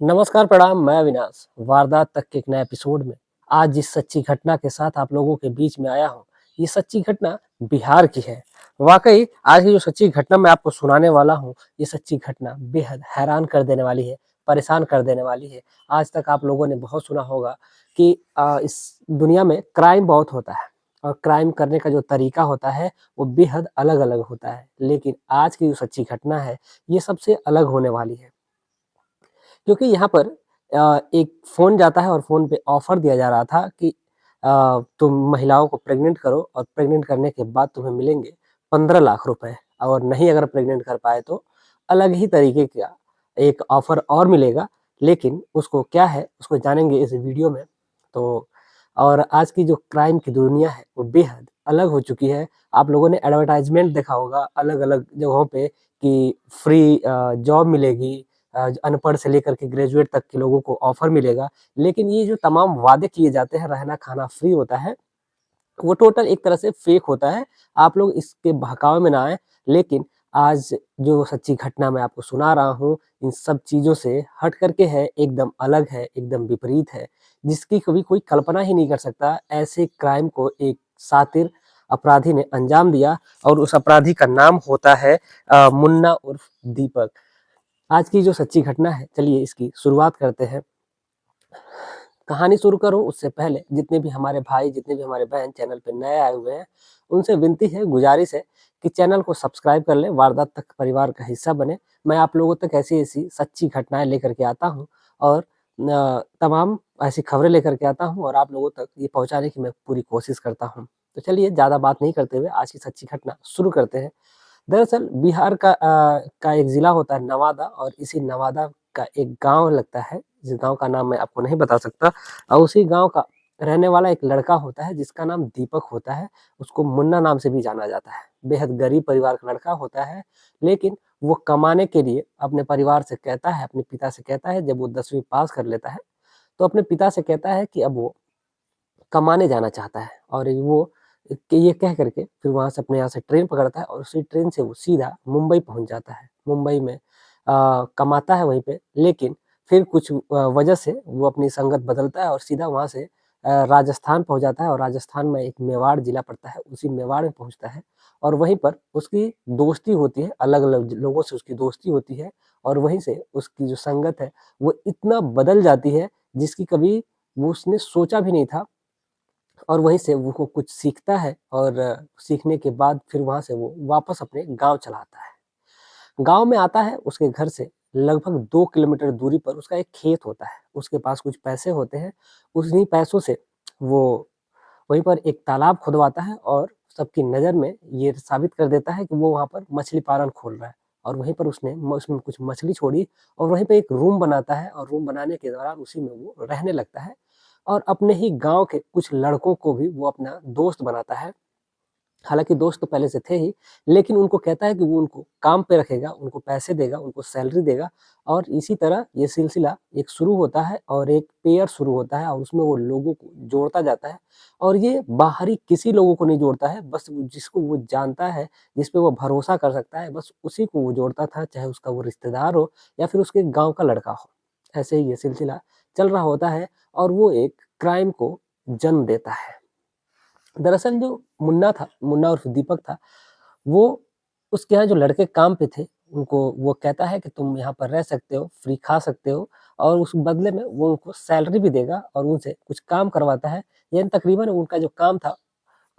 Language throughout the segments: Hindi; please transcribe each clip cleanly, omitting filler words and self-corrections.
नमस्कार, प्रणाम, मैं अविनाश। वारदात तक के एक नए एपिसोड में आज जिस सच्ची घटना के साथ आप लोगों के बीच में आया हूँ, ये सच्ची घटना बिहार की है। वाक़ई आज की जो सच्ची घटना मैं आपको सुनाने वाला हूँ, ये सच्ची घटना बेहद हैरान कर देने वाली है, परेशान कर देने वाली है। आज तक आप लोगों ने बहुत सुना होगा कि इस दुनिया में क्राइम बहुत होता है और क्राइम करने का जो तरीका होता है, वो बेहद अलग-अलग होता है। लेकिन आज की जो सच्ची घटना है, ये सबसे अलग होने वाली है। क्योंकि यहाँ पर एक फ़ोन जाता है और फ़ोन पे ऑफ़र दिया जा रहा था कि तुम महिलाओं को प्रेग्नेंट करो और प्रेग्नेंट करने के बाद तुम्हें मिलेंगे 15 लाख रुपए और नहीं अगर प्रेग्नेंट कर पाए तो अलग ही तरीके का एक ऑफ़र और मिलेगा। लेकिन उसको क्या है, उसको जानेंगे इस वीडियो में। तो और आज की जो क्राइम की दुनिया है, वो बेहद अलग हो चुकी है। आप लोगों ने एडवर्टाइज़मेंट देखा होगा अलग-अलग जगहों पे कि फ्री जॉब मिलेगी, अनपढ़ से लेकर के ग्रेजुएट तक के लोगों को ऑफर मिलेगा। लेकिन ये जो तमाम वादे किए जाते हैं, रहना-खाना फ्री होता है, वो टोटल एक तरह से फेक होता है। आप लोग इसके बहकावे में ना आएँ। लेकिन आज जो सच्ची घटना मैं आपको सुना रहा हूँ, इन सब चीज़ों से हट कर के है, एकदम अलग है, एकदम विपरीत है, जिसकी कभी कोई कल्पना ही नहीं कर सकता। ऐसे क्राइम को एक शातिर अपराधी ने अंजाम दिया और उस अपराधी का नाम होता है मुन्ना उर्फ दीपक। आज की जो सच्ची घटना है, चलिए इसकी शुरुआत करते हैं। कहानी शुरू करूँ उससे पहले जितने भी हमारे भाई, जितने भी हमारे बहन चैनल पे नए आए हुए हैं, उनसे विनती है, गुज़ारिश है कि चैनल को सब्सक्राइब कर लें, वारदात तक परिवार का हिस्सा बनें। मैं आप लोगों तक ऐसी-ऐसी सच्ची घटनाएँ लेकर के आता हूँ और तमाम ऐसी खबरें लेकर के आता हूँ और आप लोगों तक ये पहुँचाने की मैं पूरी कोशिश करता हूँ। तो चलिए ज़्यादा बात नहीं करते हुए आज की सच्ची घटना शुरू करते हैं। दरअसल बिहार का एक ज़िला होता है नवादा और इसी नवादा का एक गाँव लगता है, जिस गाँव का नाम मैं आपको नहीं बता सकता और उसी गाँव का रहने वाला एक लड़का होता है जिसका नाम दीपक होता है, उसको मुन्ना नाम से भी जाना जाता है। बेहद गरीब परिवार का लड़का होता है, लेकिन वो कमाने के लिए अपने परिवार से कहता है, अपने पिता से कहता है जब वो 10वीं पास कर लेता है, तो अपने पिता से कहता है कि अब वो कमाने जाना चाहता है और वो कि ये कह कर के फिर वहाँ से अपने यहाँ से ट्रेन पकड़ता है और उसी ट्रेन से वो सीधा मुंबई पहुँच जाता है। मुंबई में कमाता है वहीं पे, लेकिन फिर कुछ वजह से वो अपनी संगत बदलता है और सीधा वहाँ से राजस्थान पहुँच जाता है और राजस्थान में एक मेवाड़ जिला पड़ता है, उसी मेवाड़ में पहुँचता है और वहीं पर उसकी दोस्ती होती है, अलग-अलग लोगों से उसकी दोस्ती होती है और वहीं से उसकी जो संगत है, वो इतना बदल जाती है, जिसकी कभी वो उसने सोचा भी नहीं था और वहीं से वो कुछ सीखता है और सीखने के बाद फिर वहाँ से वो वापस अपने गाँव चला आता है। गाँव में आता है, उसके घर से लगभग 2 किलोमीटर दूरी पर उसका एक खेत होता है। उसके पास कुछ पैसे होते हैं, उन्हीं पैसों से वो वहीं पर एक तालाब खुदवाता है और सबकी नज़र में ये साबित कर देता है कि वो वहाँ पर मछली पालन खोल रहा है और वहीं पर उसने उसमें कुछ मछली छोड़ी और वहीं पे एक रूम बनाता है और रूम बनाने के दौरान उसी में वो रहने लगता है और अपने ही गाँव के कुछ लड़कों को भी वो अपना दोस्त बनाता है। हालाँकि दोस्त तो पहले से थे ही, लेकिन उनको कहता है कि वो उनको काम पे रखेगा, उनको पैसे देगा, उनको सैलरी देगा और इसी तरह ये सिलसिला एक शुरू होता है और एक पेयर शुरू होता है और उसमें वो लोगों को जोड़ता जाता है और ये बाहरी किसी लोगों को नहीं जोड़ता है, बस वो जिसको वो जानता है, जिस पे वो भरोसा कर सकता है, बस उसी को वो जोड़ता था, चाहे उसका वो रिश्तेदार हो या फिर उसके गाँव का लड़का हो। ऐसे ही ये सिलसिला चल रहा होता है और वो एक क्राइम को जन्म देता है। दरअसल जो मुन्ना था, मुन्ना उर्फ दीपक था, वो उसके यहाँ जो लड़के काम पे थे, उनको वो कहता है कि तुम यहाँ पर रह सकते हो, फ्री खा सकते हो और उस बदले में वो उनको सैलरी भी देगा और उनसे कुछ काम करवाता है। यानी तकरीबन उनका जो काम था,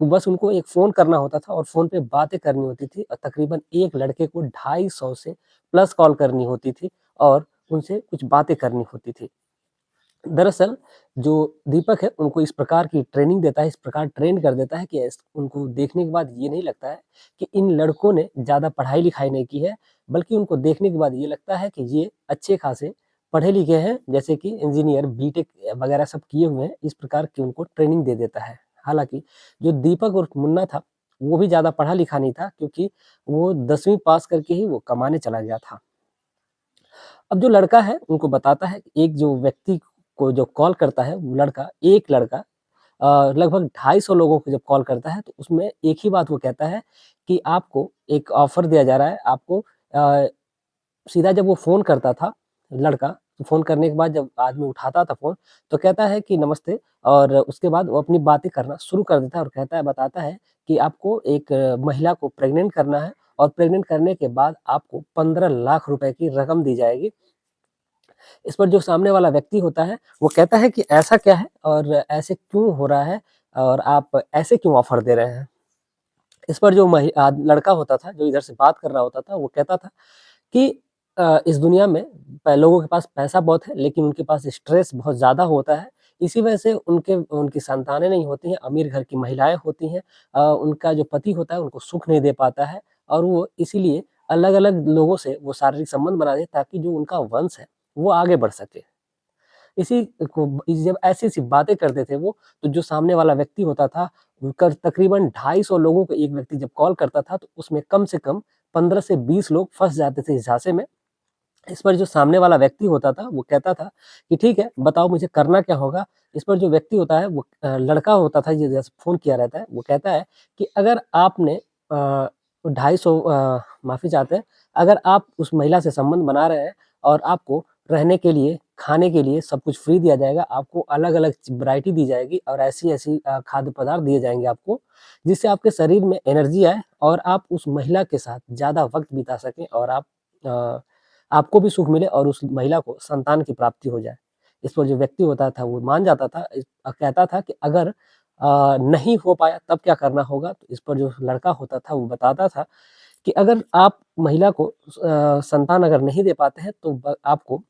वो बस उनको एक फ़ोन करना होता था और फ़ोन पे बातें करनी होती थी और तकरीबन एक लड़के को 250 से प्लस कॉल करनी होती थी और उनसे कुछ बातें करनी होती थी। दरअसल जो दीपक है उनको इस प्रकार की ट्रेनिंग देता है, इस प्रकार ट्रेन कर देता है कि उनको देखने के बाद ये नहीं लगता है कि इन लड़कों ने ज़्यादा पढ़ाई-लिखाई नहीं की है, बल्कि उनको देखने के बाद ये लगता है कि ये अच्छे खासे पढ़े-लिखे हैं, जैसे कि इंजीनियर, बीटेक वगैरह सब किए हुए हैं, इस प्रकार की उनको ट्रेनिंग दे देता है। हालाँकि जो दीपक उर्फ मुन्ना था, वो भी ज़्यादा पढ़ा-लिखा नहीं था क्योंकि वो 10वीं पास करके ही वो कमाने चला गया था। अब जो लड़का है उनको बताता है कि एक जो व्यक्ति को जो कॉल करता है वो लड़का एक लड़का लगभग 250 लोगों को जब कॉल करता है तो उसमें एक ही बात वो कहता है कि आपको एक ऑफर दिया जा रहा है आपको सीधा जब वो फ़ोन करता था लड़का तो फ़ोन करने के बाद जब आदमी उठाता था फ़ोन, तो कहता है कि नमस्ते, और उसके बाद वो अपनी बातें करना शुरू कर देता है और बताता है कि आपको एक महिला को प्रेग्नेंट करना है, और प्रेग्नेंट करने के बाद आपको 15 लाख रुपए की रकम दी जाएगी। इस पर जो सामने वाला व्यक्ति होता है, वो कहता है कि ऐसा क्या है और ऐसे क्यों हो रहा है और आप ऐसे क्यों ऑफ़र दे रहे हैं? इस पर जो लड़का होता था, जो इधर से बात कर रहा होता था, वो कहता था कि इस दुनिया में लोगों के पास पैसा बहुत है, लेकिन उनके पास स्ट्रेस बहुत ज़्यादा होता है। इसी वजह से उनकी संतानें नहीं होती हैं, अमीर घर की महिलाएँ होती हैं। उनका जो पति होता है, उनको सुख नहीं दे पाता है, और वो इसीलिए अलग-अलग लोगों से वो शारीरिक संबंध बनाते हैं, ताकि जो उनका वंश है, वो आगे बढ़ सके। इसी को जब ऐसी-ऐसी बातें करते थे वो, तो जो सामने वाला व्यक्ति होता था, कर तकरीबन 250 लोगों को एक व्यक्ति जब कॉल करता था, तो उसमें कम से कम 15 से 20 लोग फँस जाते थे इस झांसे में। इस पर जो सामने वाला व्यक्ति होता था, वो कहता था कि ठीक है, बताओ मुझे करना क्या होगा? इस पर जो व्यक्ति होता है, वो लड़का होता था, ये जैसे फ़ोन किया रहता है, वो कहता है कि अगर आपने 250 माफ़ी चाहते हैं, अगर आप उस महिला से संबंध बना रहे हैं और आपको रहने के लिए, खाने के लिए सब कुछ फ्री दिया जाएगा, आपको अलग-अलग वैरायटी दी जाएगी और ऐसी-ऐसी खाद्य पदार्थ दिए जाएँगे आपको, जिससे आपके शरीर में एनर्जी आए और आप उस महिला के साथ ज़्यादा वक़्त बिता सकें, और अ, आपको भी सुख मिले और उस महिला को संतान की प्राप्ति हो जाए। इस पर जो व्यक्ति होता था, वो मान जाता था, कहता था कि अगर नहीं हो पाया तब क्या करना होगा? तो इस पर जो लड़का होता था, वो बताता था कि अगर आप महिला को संतान अगर नहीं दे पाते हैं, तो आपको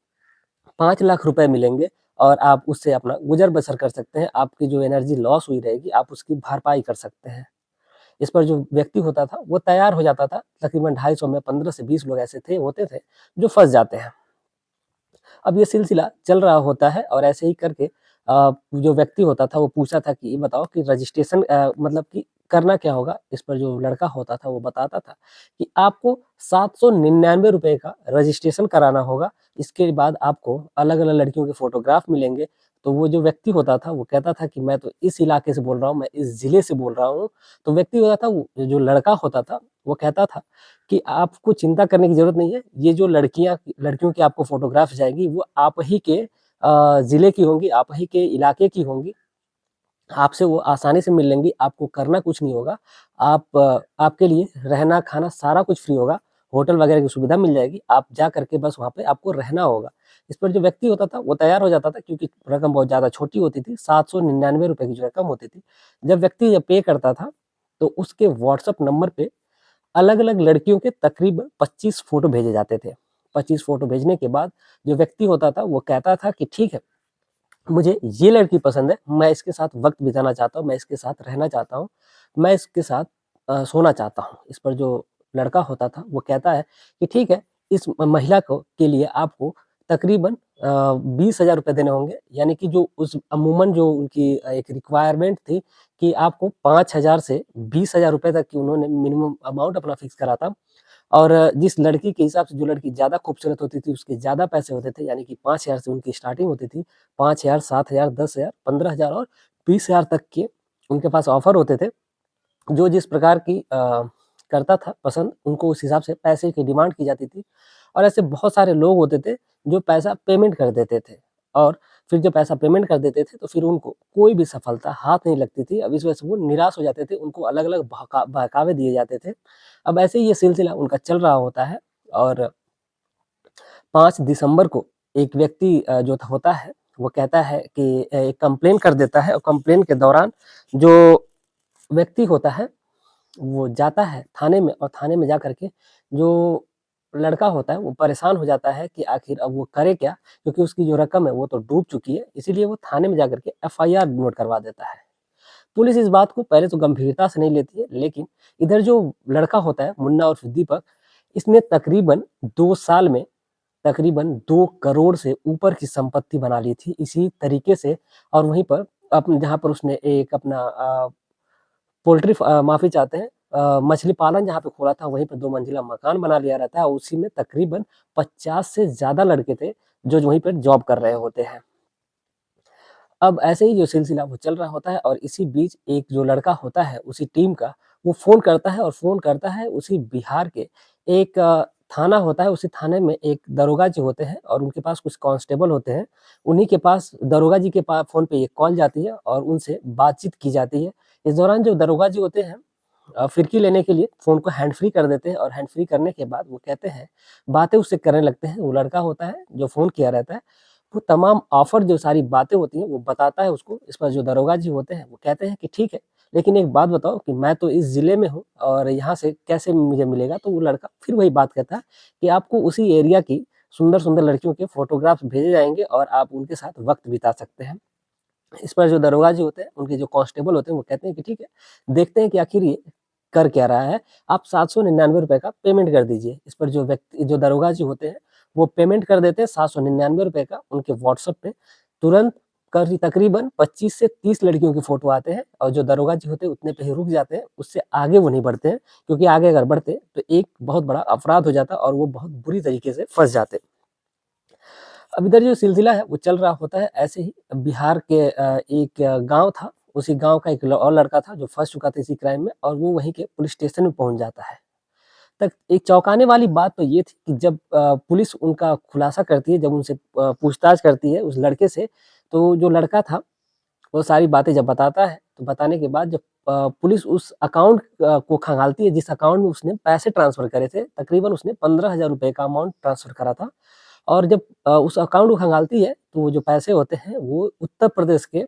5 लाख रुपए मिलेंगे और आप उससे अपना गुज़र-बसर कर सकते हैं। आपकी जो एनर्जी लॉस हुई रहेगी, आप उसकी भरपाई कर सकते हैं। इस पर जो व्यक्ति होता था, वो तैयार हो जाता था। तकरीबन 250 में 15 से 20 लोग ऐसे होते थे, जो फँस जाते हैं। अब ये सिलसिला चल रहा होता है, और ऐसे ही करके जो व्यक्ति होता था, वो पूछा था कि ये बताओ कि रजिस्ट्रेशन मतलब कि करना क्या होगा? इस पर जो लड़का होता था, वो बताता था कि आपको ₹799 का रजिस्ट्रेशन कराना होगा। इसके बाद आपको अलग-अलग लड़कियों के फ़ोटोग्राफ मिलेंगे। तो वो जो व्यक्ति होता था, वो कहता था कि मैं तो इस इलाके से बोल रहा हूँ, मैं इस ज़िले से बोल रहा हूँ। तो व्यक्ति होता था, वो जो लड़का होता था, वो कहता था कि आपको चिंता करने की ज़रूरत नहीं है। ये जो लड़कियों की आपको फ़ोटोग्राफ जाएगी, वो आप ही के ज़िले की होंगी, आप ही के इलाके की होंगी। आपसे वो आसानी से मिल लेंगी, आपको करना कुछ नहीं होगा। आपके लिए रहना, खाना सारा कुछ फ्री होगा। होटल वगैरह की सुविधा मिल जाएगी। आप जा कर के बस वहाँ पे आपको रहना होगा। इस पर जो व्यक्ति होता था, वो तैयार हो जाता था, क्योंकि रकम बहुत ज़्यादा छोटी होती थी, ₹799 की जो रकम होती थी। जब पे करता था, तो उसके व्हाट्सएप नंबर पे अलग-अलग लड़कियों के तकरीबन 25 फ़ोटो भेजे जाते थे। 25 फ़ोटो भेजने के बाद जो व्यक्ति होता था, वो कहता था कि ठीक है, मुझे ये लड़की पसंद है, मैं इसके साथ वक़्त बिताना चाहता हूँ, मैं इसके साथ रहना चाहता हूँ, मैं इसके साथ सोना चाहता हूँ। इस पर जो लड़का होता था, वो कहता है कि ठीक है, इस महिला को के लिए आपको तकरीबन 20,000 रुपए देने होंगे, यानी कि जो उस अमूमन जो उनकी एक रिक्वायरमेंट थी कि आपको 5,000 से 20,000 रुपए तक की उन्होंने मिनिमम अमाउंट अपना फ़िक्स करा था। और जिस लड़की के हिसाब से जो लड़की ज़्यादा खूबसूरत होती थी, उसके ज़्यादा पैसे होते थे, यानी कि 5,000 से उनकी स्टार्टिंग होती थी। 5,000, 7,000, 10,000, 15,000 और 20,000 तक के उनके पास ऑफ़र होते थे। जो जिस प्रकार की करता था पसंद, उनको उस हिसाब से पैसे की डिमांड की जाती थी। और ऐसे बहुत सारे लोग होते थे, जो पैसा पेमेंट कर देते थे, और फिर जब पैसा पेमेंट कर देते थे, तो फिर उनको कोई भी सफलता हाथ नहीं लगती थी। अब इस वजह से वो निराश हो जाते थे, उनको अलग-अलग बहकावे दिए जाते थे। अब ऐसे ही ये सिलसिला उनका चल रहा होता है, और 5 दिसंबर को एक व्यक्ति जो होता है, वो कहता है कि एक कंप्लेन कर देता है, और कंप्लेन के दौरान जो व्यक्ति होता है, वो जाता है थाने में, और थाने में जा कर के जो लड़का होता है, वो परेशान हो जाता है कि आखिर अब वो करे क्या? क्योंकि उसकी जो रकम है, वो तो डूब चुकी है, इसीलिए वो थाने में जाकर के एफआईआर नोट करवा देता है। पुलिस इस बात को पहले तो गंभीरता से नहीं लेती है, लेकिन इधर जो लड़का होता है, मुन्ना उर्फ दीपक, इसने तकरीबन 2 साल में तकरीबन 2 करोड़ से ऊपर की संपत्ति बना ली थी इसी तरीके से। और वहीं पर जहाँ पर उसने एक अपना माफ़ी चाहते हैं, मछली पालन जहाँ पे खोला था, वहीं पे 2 मंजिला मकान बना लिया रहता है, और उसी में तकरीबन 50 से ज़्यादा लड़के थे, जो वहीं पर जॉब कर रहे होते हैं। अब ऐसे ही जो सिलसिला वो चल रहा होता है, और इसी बीच एक जो लड़का होता है उसी टीम का, वो फ़ोन करता है, और फ़ोन करता है उसी बिहार के एक थाना होता है, उसी थाने में एक दरोगा जी होते हैं और उनके पास कुछ कांस्टेबल होते हैं। उन्हीं के पास दरोगा जी के फ़ोन पे एक कॉल जाती है और उनसे बातचीत की जाती है। इस दौरान जो दरोगा जी होते हैं फिरकी लेने के लिए फ़ोन को हैंड फ्री कर देते हैं और हैंड फ्री करने के बाद वो कहते हैं, बातें उससे करने लगते हैं। वो लड़का होता है जो फ़ोन किया रहता है, वो तमाम ऑफ़र जो सारी बातें होती हैं वो बताता है उसको। इस पर जो दरोगा जी होते हैं वो कहते हैं कि ठीक है, लेकिन एक बात बताओ कि मैं तो इस ज़िले में हूँ और यहाँ से कैसे मुझे मिलेगा? तो वो लड़का फिर वही बात कहता है कि आपको उसी एरिया की सुंदर-सुंदर लड़कियों के फ़ोटोग्राफ्स भेजे जाएँगे और आप उनके साथ वक़्त बिता सकते हैं। इस पर जो दरोगा जी होते हैं, उनके जो कांस्टेबल होते हैं, वो कहते हैं कि ठीक है, देखते हैं कि आखिर ये कर क्या रहा है। आप ₹799 का पेमेंट कर दीजिए। इस पर जो दरोगा जी होते हैं, वो पेमेंट कर देते हैं ₹799 का उनके व्हाट्सएप पे। तुरंत तकरीबन 25 से 30 लड़कियों की फ़ोटो आते हैं और जो दरोगा जी होते हैं, उतने पे ही रुक जाते हैं। उससे आगे वो नहीं बढ़ते हैं, क्योंकि आगे अगर बढ़ते, तो एक बहुत बड़ा अपराध हो जाता और वो बहुत बुरी तरीके से फँस जाते। अब इधर जो सिलसिला है वो चल रहा होता है ऐसे ही बिहार के एक गाँव था, उसी गाँव का एक और लड़का था जो फँस चुका था इसी क्राइम में और वो वहीं के पुलिस स्टेशन में पहुँच जाता है। तक एक चौंकाने वाली बात तो ये थी कि जब पुलिस उनका खुलासा करती है, जब उनसे पूछताछ करती है उस लड़के से, तो जो लड़का था वो सारी बातें जब बताता है, तो बताने के बाद जब पुलिस उस अकाउंट को खंगालती है जिस अकाउंट में उसने पैसे ट्रांसफ़र करे थे, तकरीबन उसने ₹15,000 का अमाउंट ट्रांसफ़र करा था। और जब उस अकाउंट को खंगालती है, तो वो जो पैसे होते हैं, वो उत्तर प्रदेश के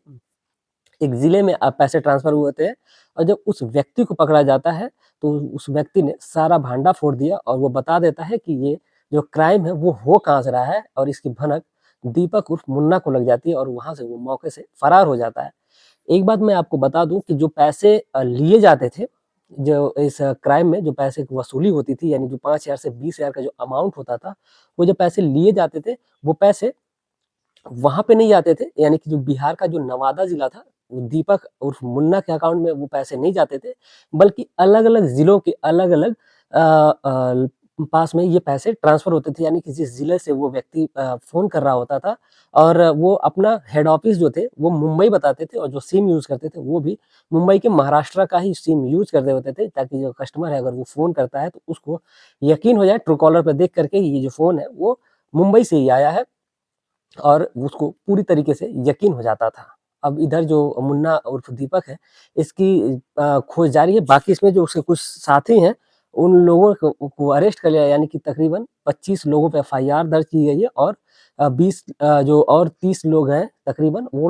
एक ज़िले में पैसे ट्रांसफ़र हुए थे और जब उस व्यक्ति को पकड़ा जाता है, तो उस व्यक्ति ने सारा भांडा फोड़ दिया और वो बता देता है कि ये जो क्राइम है, वो हो कहाँ से रहा है और इसकी भनक दीपक उर्फ़ मुन्ना को लग जाती है और वहाँ से वो मौके से फ़रार हो जाता है। एक बात मैं आपको बता दूँ कि जो पैसे लिए जाते थे, जो इस क्राइम में जो पैसे की वसूली होती थी, यानी जो 5,000 से 20,000 का जो अमाउंट होता था, वो जो पैसे लिए जाते थे, वो पैसे वहाँ पे नहीं जाते थे, यानी कि जो बिहार का जो नवादा ज़िला था, वो दीपक उर्फ मुन्ना के अकाउंट में वो पैसे नहीं जाते थे, बल्कि अलग-अलग ज़िलों के अलग-अलग पास में ये पैसे ट्रांसफ़र होते थे, यानी कि जिस ज़िले से वो व्यक्ति फ़ोन कर रहा होता था और वो अपना हेड ऑफ़िस जो थे, वो मुंबई बताते थे और जो सिम यूज़ करते थे, वो भी मुंबई के महाराष्ट्र का ही सिम यूज़ कर रहे होते थे, ताकि जो कस्टमर है, अगर वो फ़ोन करता है, तो उसको यकीन हो जाए ट्रू कॉलर पे देख कर के, ये जो फ़ोन है, वो मुंबई से ही आया है। और उसको पूरी तरीके से यकीन हो जाता था। अब इधर जो मुन्ना उर्फ दीपक है, इसकी खोज जारी है। बाकी इसमें जो उसके कुछ साथी हैं, उन लोगों को अरेस्ट कर लिया, यानी कि तकरीबन 25 लोगों पे एफआईआर दर्ज की गई है और 20 जो और 30 लोग हैं तकरीबन, वो लोग